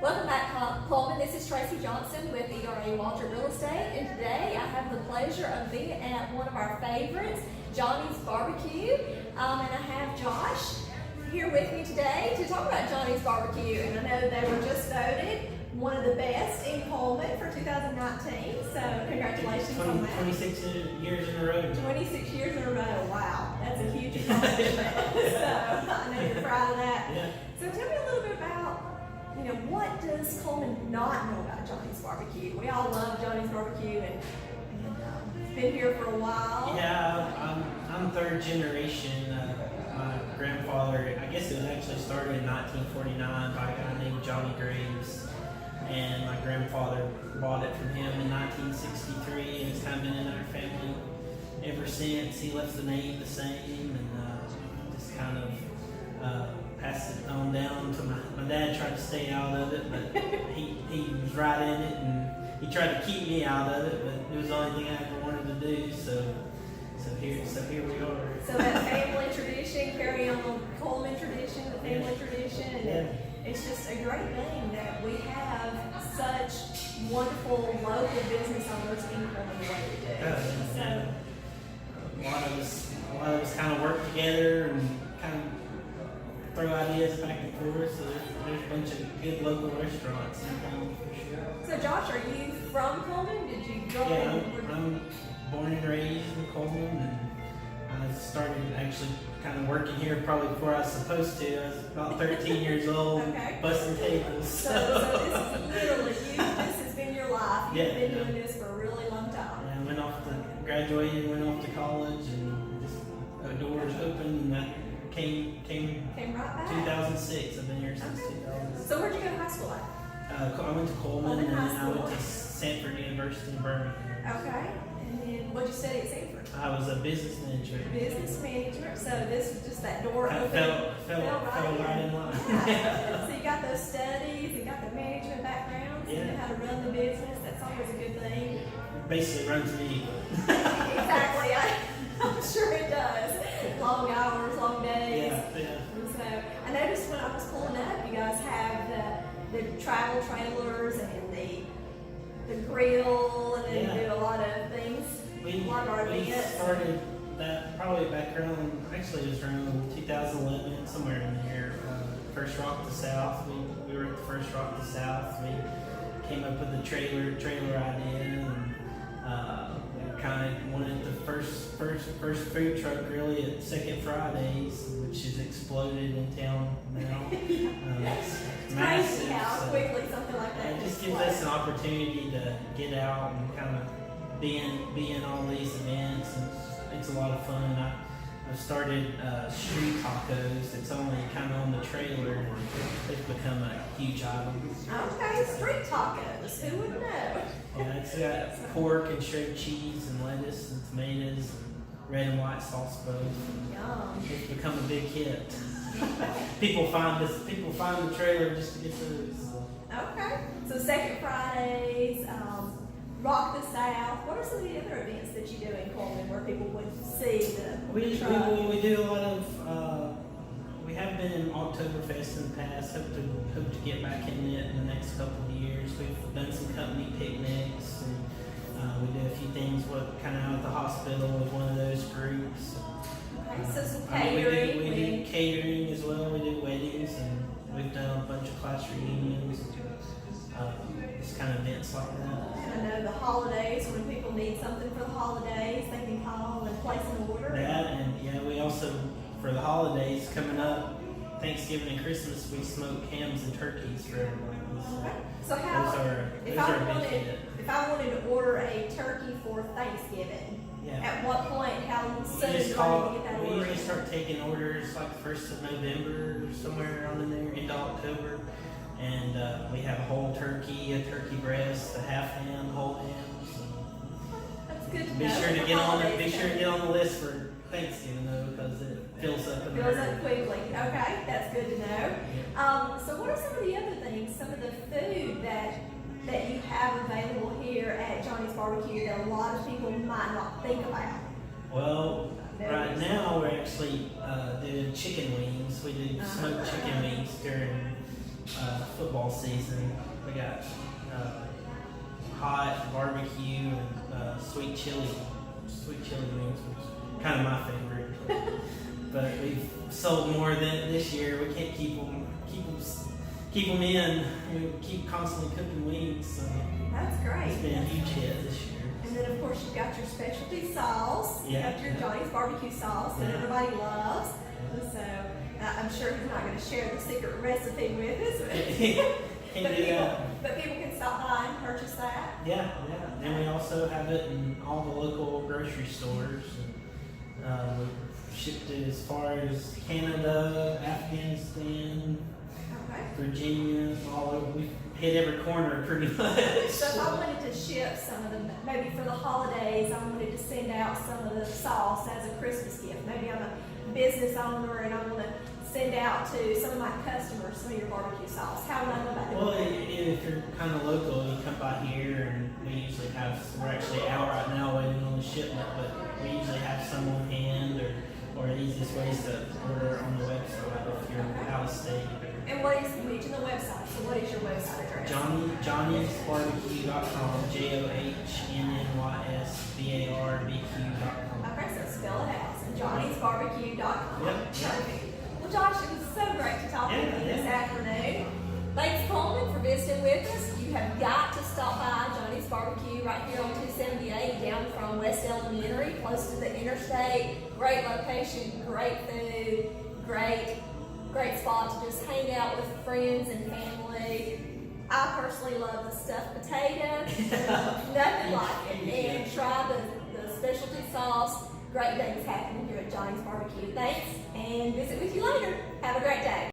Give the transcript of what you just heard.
Welcome back, Cullman. This is Traci Johnson with ERA Waldrop Real Estate, and today I have the pleasure of being at one of our favorites, Johnny's Barbecue, and I have Josh here with me today to talk about Johnny's Barbecue. And I know they were just voted one of the best in Cullman for 2019, so congratulations on that. 26 years in a row. 26 years in a row. Wow, that's a huge accomplishment. So I know you're proud of that. Yeah. So tell me a little bit about, what does Cullman not know about Johnny's Barbecue? We all love Johnny's Barbecue, and it's been here for a while. Yeah, I'm third generation. My grandfather, I guess it was actually started in 1949 by a guy named Johnny Graves, and my grandfather bought it from him in 1963, and it's kind of been in our family ever since. He left the name the same, and just kind of passed it on down to my dad. Tried to stay out of it, but he was right in it, and he tried to keep me out of it, but it was the only thing I ever wanted to do. So here we are. So that family tradition, carry on the Cullman tradition, the family tradition, and Yeah. it's just a great thing that we have such wonderful local business owners in Cullman the way we do. Yeah. A lot of us kind of work together and kind of throw ideas back and forth. So there's a bunch of good local restaurants in town for sure. So Josh, are you from Cullman? Did you grow Yeah, up? I'm born and raised in Cullman, and I started actually kind of working here probably before I was supposed to. I was about 13 years old, Okay. busting tables. So this is literally you. This has been your life. You've Yeah, been yeah. doing this for a really long time. I went off to graduated, went off to college, and just doors opened, and I came Came right back. 2006. I've been here since Okay. 2006. So where'd you go to high school at? I went to Cullman, Cullman and High then I went School. to Sanford University in Barbeque. Okay. And then what'd you study at Sanford? I was a business manager. Business management. So this was just that door I open. fell right in line. Yeah. So you got those studies, you got the management background, so you know Yeah. how to run the business. That's always a good thing. Basically runs me. Exactly. I'm sure it does. Long hours, long days. Yeah. And so I noticed when I was pulling up, you guys have the travel trailers and the grill, and then you do a lot of things. We started that probably back around, actually it was around 2011, somewhere in there. First Rock to South. We were at the First Rock to South. We came up with the trailer idea, and we kind of wanted the first food truck really at Second Fridays, which has exploded in town now. It's It's massive. crazy how so quickly something like that it just can gives explode. us an opportunity to get out and kind of be in all these events, and it's a lot of fun. I've started street tacos. It's only kind of on the trailer, and it's become a huge item. Okay, street tacos. Who would know? Yeah, it's got pork and shredded cheese and lettuce and tomatoes and red and white sauce both. Yum. It's become a big hit. People find the trailer just to get those. So. Okay. So Second Fridays, Rock the South. What are some of the other events that you do in Cullman where people would see the truck? We do a lot of. We have been in Oktoberfest in the past. Hope to get back in it in the next couple of years. We've done some company picnics, and we do a few things kind of out at the hospital with one of those groups. Okay, so some I mean, catering. we do catering as well. We do weddings, and we've done a bunch of class reunions. Just kind of events like that. And I know the holidays, when people need something for the holidays, they can call and place an order. That, and yeah, we also, for the holidays coming up, Thanksgiving and Christmas, we smoke hams and turkeys for everyone. So Okay. So how, those are a big hit. if I wanted to order a turkey for Thanksgiving, Yeah. at what point, how soon We do just I call. need to get that We order? usually start taking orders like the 1st of November, or somewhere around in there, into October, and we have a whole turkey, a turkey breast, a half ham, whole ham. So That's good to be know. sure to The get on. holidays Be sure to coming. get on the list for Thanksgiving though, because it fills up in a Fills hurry. up quickly. Okay, that's good to know. So what are some of the other things, some of the food that you have available here at Johnny's Barbecue that a lot of people might not think about? Well, right now we're actually doing chicken wings. We do smoked chicken wings football season. We got hot barbecue and sweet chili wings, which is kind of my favorite. But we've sold more than this year. We can't keep them in. We keep constantly cooking wings. So That's great. it's been a huge hit this year. And then of course you've got your specialty sauce. You Yeah, got your yeah. Johnny's barbecue sauce that Yeah. everybody loves. So I'm sure he's not going to share the secret recipe with us. Can't do that. But people can stop by and purchase that. Yeah. And we also have it in all the local grocery stores. And, we shipped it as far as Canada, Afghanistan, Okay. Virginia, all over. We hit every corner pretty much. So if I wanted to ship some of them, maybe for the holidays, I wanted to send out some of the sauce as a Christmas gift. Maybe I'm a business owner and I want to send out to some of my customers some of your barbecue sauce. How would I know about Well, it? if you're kind of local, you come by here, and we usually we're actually out right now waiting on the shipment, but we usually have some on hand, or the easiest way is to order on the website if you're out of state. And what is you mentioned the website? So what is your website address? Johnny'sBarbecue.com, Johnny'sBarbecue.com. Okay, so spell it out. So Johnny'sBarbecue.com. Yep. Perfect. Well, Josh, it was so great to talk with you this afternoon. Thanks, Cullman, for visiting with us. You have got to stop by Johnny's Barbecue right here on 278 down from West Elementary, close to the interstate. Great location, great food, great spot to just hang out with friends and family. I personally love the stuffed potato. Nothing like it. And try the specialty sauce. Great things happening here at Johnny's Barbecue. Thanks, and visit with you later. Have a great day.